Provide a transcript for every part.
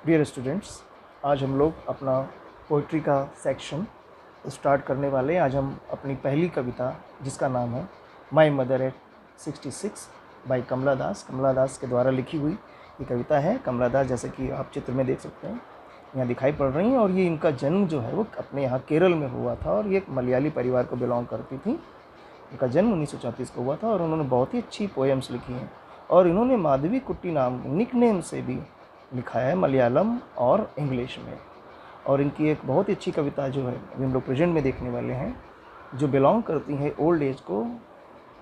Dear students, आज हम लोग अपना पोइट्री का सेक्शन स्टार्ट करने वाले हैं। आज हम अपनी पहली कविता, जिसका नाम है माई मदर एट 66 बाई कमला दास के द्वारा लिखी हुई ये कविता है। कमला दास, जैसे कि आप चित्र में देख सकते हैं, यहाँ दिखाई पड़ रही हैं। और ये इनका जन्म जो है वो अपने यहाँ केरल में हुआ था और ये एक मलयाली परिवार को बिलोंग करती थी। इनका जन्म 1934 को हुआ था और उन्होंने बहुत ही अच्छी पोएम्स लिखी हैं। और इन्होंने माधवी कुट्टी नाम निक नेम से भी लिखा है मलयालम और इंग्लिश में। और इनकी एक बहुत ही अच्छी कविता जो है अभी हम लोग प्रेजेंट में देखने वाले हैं, जो बिलोंग करती हैं ओल्ड एज को,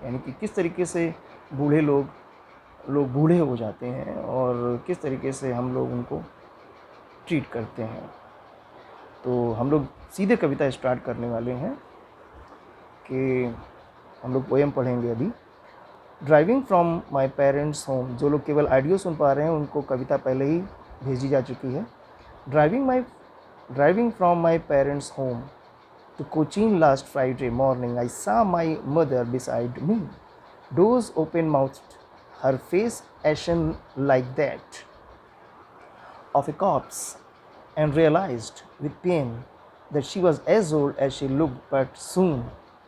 यानी कि किस तरीके से बूढ़े लोग बूढ़े हो जाते हैं और किस तरीके से हम लोग उनको ट्रीट करते हैं। तो हम लोग सीधे कविता स्टार्ट करने वाले हैं कि हम लोग पोएम पढ़ेंगे अभी। Driving from my parents home, जो लोग केवल ऑडियो सुन पा रहे हैं उनको कविता पहले ही भेजी जा चुकी है। Driving from my parents home to Cochin last Friday morning, I saw my mother beside me, doors open-mouthed, her face ashen like that of a corpse, and realized with pain that she was as old as she looked, but soon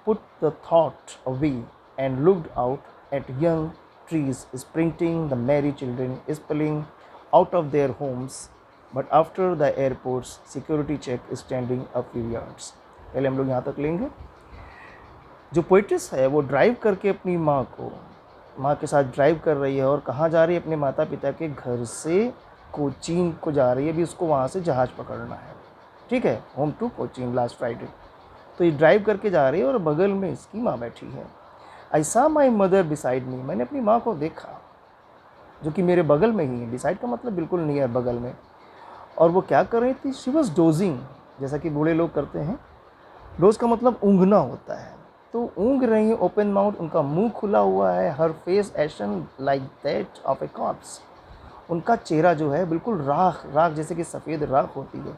put the thought away and looked out at young trees sprinting, the merry children spilling out of their homes, but after the airport's security check standing a few yards. पहले हम लोग यहाँ तक लेंगे। जो पोइट्रेस है वो drive करके अपनी माँ के साथ ड्राइव कर रही है और कहाँ जा रही है? अपने माता पिता के घर से कोचीन को जा रही है। अभी उसको वहाँ से जहाज़ पकड़ना है, ठीक है, home to Cochin last Friday. तो ये ड्राइव करके जा रही है और बगल में इसकी माँ बैठी है। आई saw my mother beside me, मैंने अपनी माँ को देखा जो कि मेरे बगल में ही है। बिसाइड का मतलब बिल्कुल नियर, बगल में। और वो क्या कर रही थी? शी वॉज डोजिंग, जैसा कि बूढ़े लोग करते हैं। डोज का मतलब ऊँघना होता है, तो ऊँघ रही है, ओपन माउथ, उनका मुंह खुला हुआ है। Her face ashen like that of a corpse, उनका चेहरा जो है बिल्कुल राख जैसे कि सफ़ेद राख होती है,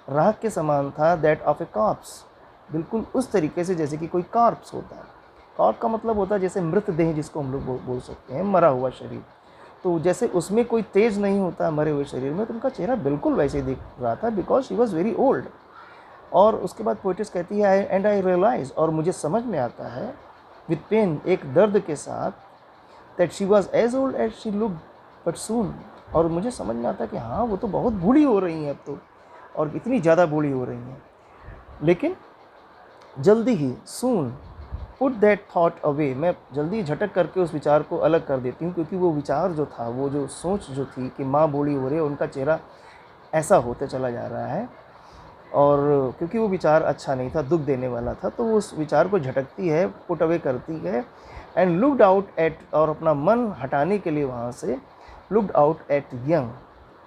राख के समान था। दैट ऑफ ए कॉर्प्स, बिल्कुल उस तरीके से जैसे कि कोई कॉर्प्स होता है। कॉर्प का मतलब होता है जैसे मृतदेह, जिसको हम लोग बोल सकते हैं, मरा हुआ शरीर। तो जैसे उसमें कोई तेज नहीं होता मरे हुए शरीर में, तो उनका चेहरा बिल्कुल वैसे ही दिख रहा था, because she was very old. और उसके बाद पोइट्रेस कहती है एंड आई रियलाइज, और मुझे समझ में आता है विद पेन, एक दर्द के साथ, that she was as old as she look but soon, और मुझे समझ में आता है कि हाँ, वो तो बहुत बूढ़ी हो रही हैं अब तो, और इतनी ज़्यादा बूढ़ी हो रही हैं, लेकिन जल्दी ही, सून पुट दैट थॉट अवे, मैं जल्दी झटक करके उस विचार को अलग कर देती हूँ। क्योंकि वो विचार जो था, वो जो सोच जो थी कि माँ बूढ़ी हो रही है, उनका चेहरा ऐसा होते चला जा रहा है, और क्योंकि वो विचार अच्छा नहीं था, दुख देने वाला था, तो वो उस विचार को झटकती है, पुट अवे करती है। एंड लुकड आउट एट, और अपना मन हटाने के लिए वहाँ से, looked out at young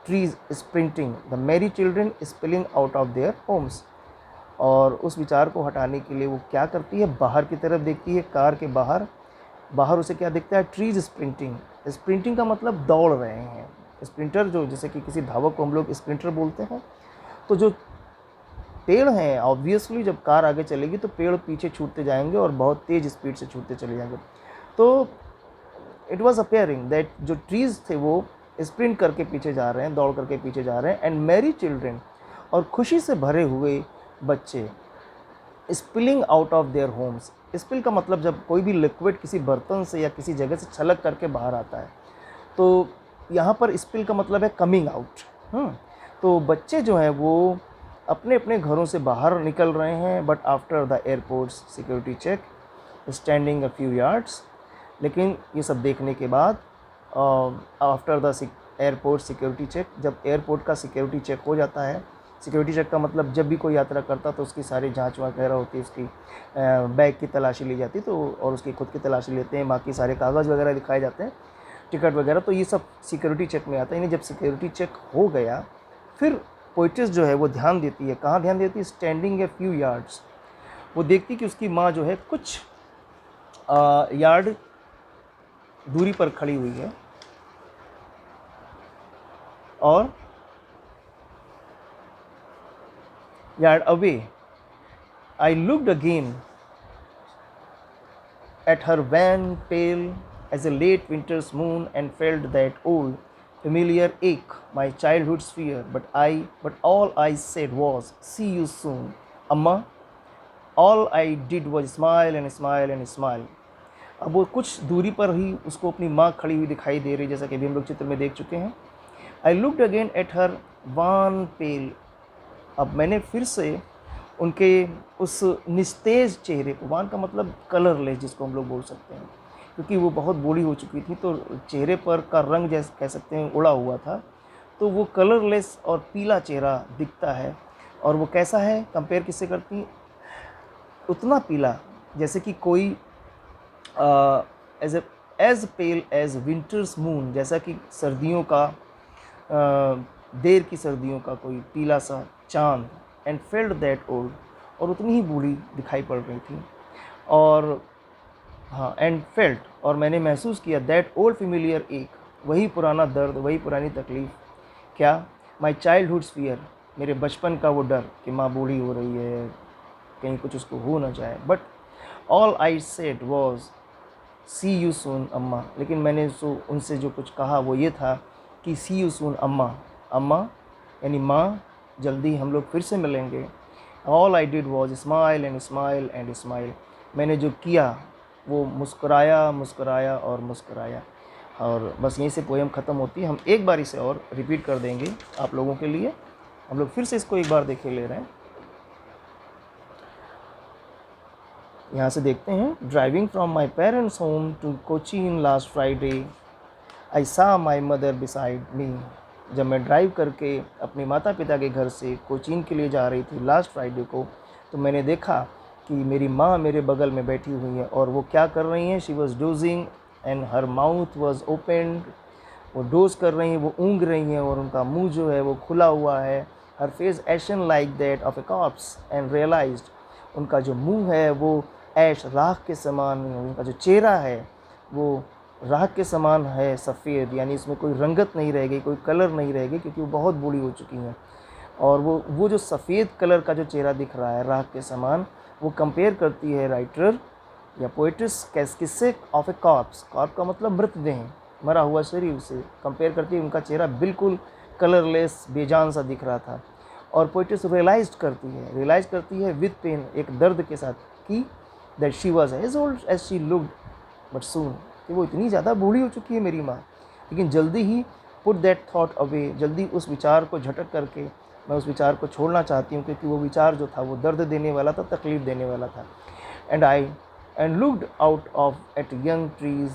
trees sprinting, the Mary children spilling out of their homes. और उस विचार को हटाने के लिए वो क्या करती है? बाहर की तरफ देखती है, कार के बाहर उसे क्या दिखता है? Trees sprinting. स्प्रिंटिंग का मतलब दौड़ रहे हैं। स्प्रिंटर, जो जैसे कि किसी धावक को हम लोग स्प्रिंटर बोलते हैं, तो जो पेड़ हैं, ऑब्वियसली जब कार आगे चलेगी तो पेड़ पीछे छूटते जाएंगे और बहुत तेज़ स्पीड से छूटते चले जाएंगे। तो इट वॉज अपेयरिंग दैट जो ट्रीज़ थे वो स्प्रिंट करके पीछे जा रहे हैं, दौड़ करके पीछे जा रहे हैं। एंड मैरी चिल्ड्रन, और खुशी से भरे हुए बच्चे, spilling out of their Holmes. Spill का मतलब जब कोई भी लिक्विड किसी बर्तन से या किसी जगह से छलक करके बाहर आता है, तो यहाँ पर स्पिल का मतलब है कमिंग आउट। तो बच्चे जो हैं वो अपने अपने घरों से बाहर निकल रहे हैं, but after the airport's security check standing a few yards. लेकिन ये सब देखने के बाद, after the airport security check, जब एयरपोर्ट का सिक्योरिटी चेक हो जाता है, सिक्योरिटी चेक का मतलब जब भी कोई यात्रा करता तो उसकी सारी जांच वगैरह होती है, उसकी बैग की तलाशी ली जाती, तो और उसकी खुद की तलाशी लेते हैं, बाकी सारे कागज़ वगैरह दिखाए जाते हैं, टिकट वगैरह, तो ये सब सिक्योरिटी चेक में आता है। यानी जब सिक्योरिटी चेक हो गया, फिर पोइट्रेस जो है वो ध्यान देती है। कहाँ ध्यान देती है? Standing a few yards. वो देखती कि उसकी माँ जो है कुछ यार्ड दूरी पर खड़ी हुई है, और yard away I looked again at her wan, pale as a late winter's moon, and felt that old familiar ache, my childhood's fear, but all I said was, see you soon, Amma. All I did was smile and smile and smile. अब वो कुछ दूरी पर ही उसको अपनी माँ खड़ी हुई दिखाई दे रही, जैसा कि अभी हम लोग चित्र में देख चुके हैं. आई looked again at her wan पेल. अब मैंने फिर से उनके उस निस्तेज चेहरे को, वान का मतलब कलरलेस जिसको हम लोग बोल सकते हैं, क्योंकि वो बहुत बूढ़ी हो चुकी थी तो चेहरे पर का रंग जैसे कह सकते हैं उड़ा हुआ था, तो वो कलरलेस और पीला चेहरा दिखता है. और वो कैसा है, कंपेयर किससे करती, उतना पीला जैसे कि कोई एज पेल एज विंटर्स मून, जैसा कि सर्दियों का देर की सर्दियों का कोई पीला सा चांद. एंड फेल्ट दैट ओल्ड, और उतनी ही बूढ़ी दिखाई पड़ रही थी. और हाँ, एंड फेल्ट, और मैंने महसूस किया, दैट ओल्ड फेमिलियर एक, वही पुराना दर्द, वही पुरानी तकलीफ़. क्या, माई चाइल्डहुड्स फियर, मेरे बचपन का वो डर कि माँ बूढ़ी हो रही है, कहीं कुछ उसको हो ना जाए. But all I said was, see you soon Amma. लेकिन मैंने उनसे जो कुछ कहा वो ये था कि सी यू सून अम्मा. अम्मा यानी माँ, जल्दी हम लोग फिर से मिलेंगे. All I did was smile and smile and smile. मैंने जो किया वो मुस्कुराया, मुस्कुराया और मुस्कुराया. और बस यहीं से पोएम ख़त्म होती है. हम एक बार इसे और रिपीट कर देंगे आप लोगों के लिए. हम लोग फिर से इसको एक बार देखे ले रहे हैं. यहाँ से देखते हैं. Driving from my parents home to Cochin last Friday, I saw my mother beside me. जब मैं ड्राइव करके अपने माता पिता के घर से कोचीन के लिए जा रही थी लास्ट फ्राइडे को, तो मैंने देखा कि मेरी माँ मेरे बगल में बैठी हुई है. और वो क्या कर रही हैं, she was dosing and her mouth was opened. वो डोज कर रही हैं, वो ऊँग रही हैं और उनका मुंह जो है वो खुला हुआ है. Her face ashen like that of a corpse and realized, उनका जो मुंह है वो ऐश, राख के समान. उनका जो चेहरा है वो राख के समान है, सफ़ेद, यानी इसमें कोई रंगत नहीं रह गई, कोई कलर नहीं रह गई, क्योंकि वो बहुत बूढ़ी हो चुकी हैं. और वो जो सफ़ेद कलर का जो चेहरा दिख रहा है राख के समान, वो कंपेयर करती है राइटर या पोइट्रेस किससे, ऑफ ए कॉप्स. कॉप का मतलब मृतदेह, मरा हुआ शरीर से कंपेयर करती है. उनका चेहरा बिल्कुल कलरलेस, बेजान सा दिख रहा था. और पोइट्रेस रियलाइज करती है विद पेन, एक दर्द के साथ, कि that she was as old as she looked but soon, कि वो इतनी ज़्यादा बूढ़ी हो चुकी है मेरी माँ. लेकिन जल्दी ही पुट दैट थॉट अवे, जल्दी उस विचार को झटक करके मैं उस विचार को छोड़ना चाहती हूँ, क्योंकि वो विचार जो था वो दर्द देने वाला था, तकलीफ़ देने वाला था. And looked out of at young trees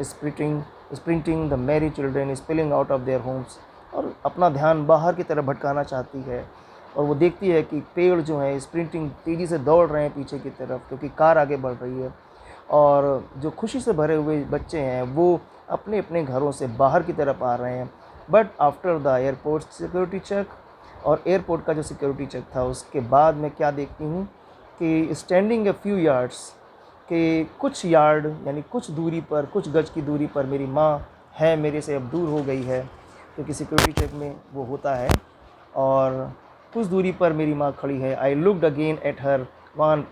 sprinting the merry children spilling out of their homes. और अपना ध्यान बाहर की तरफ भटकाना चाहती है. और वो देखती है कि पेड़ जो हैं स्प्रिंटिंग, तेज़ी से दौड़ रहे हैं पीछे की तरफ, क्योंकि कार आगे बढ़ रही है. और जो खुशी से भरे हुए बच्चे हैं वो अपने अपने घरों से बाहर की तरफ आ रहे हैं. But after the airport security check, और एयरपोर्ट का जो सिक्योरिटी चेक था उसके बाद मैं क्या देखती हूँ कि स्टैंडिंग ए फ्यू यार्ड्स, के कुछ यार्ड यानी कुछ दूरी पर, कुछ गज की दूरी पर मेरी माँ है, मेरे से अब दूर हो गई है, क्योंकि सिक्योरिटी चेक में वो होता है. और कुछ दूरी पर मेरी माँ खड़ी है. I looked again at her wan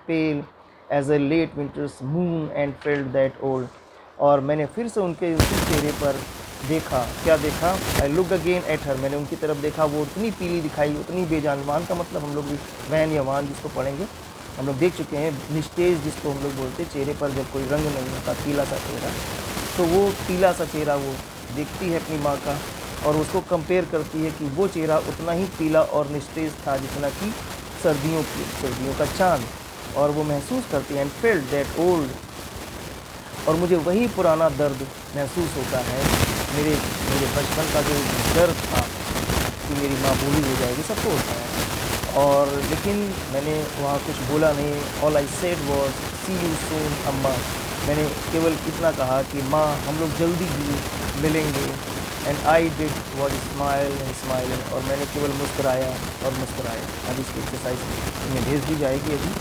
pale as a late winter's moon and felt that old. और मैंने फिर से उनके उसी चेहरे पर देखा. क्या देखा, आई लुक्ड अगेन एट हर, मैंने उनकी तरफ देखा, वो उतनी पीली दिखाई, उतनी बेजान. वान का मतलब हम लोग वैन या वान जिसको पढ़ेंगे हम लोग देख चुके हैं, निस्तेज जिसको हम लोग बोलते हैं, चेहरे पर जब कोई रंग नहीं होता, पीला सा चेहरा, तो वो पीला सा चेहरा वो देखती है अपनी माँ का. और उसको कंपेयर करती है कि वो चेहरा उतना ही पीला और निस्तेज था जितना कि सर्दियों का चांद. और वो महसूस करती है, एंड फेल्ट दैट ओल्ड, और मुझे वही पुराना दर्द महसूस होता है, मेरे बचपन का जो दर्द था कि मेरी माँ बूढ़ी हो जाएगी, सबको होता है. और लेकिन मैंने वहाँ कुछ बोला नहीं. All I said was, see you soon Amma. मैंने केवल इतना कहा कि माँ हम लोग जल्दी ही मिलेंगे. And I did was smile and smile, और मैंने केवल मुस्कुराया और मुस्कुराया. अब इसकी एक्सरसाइज इन्हें भेज दी जाएगी अभी.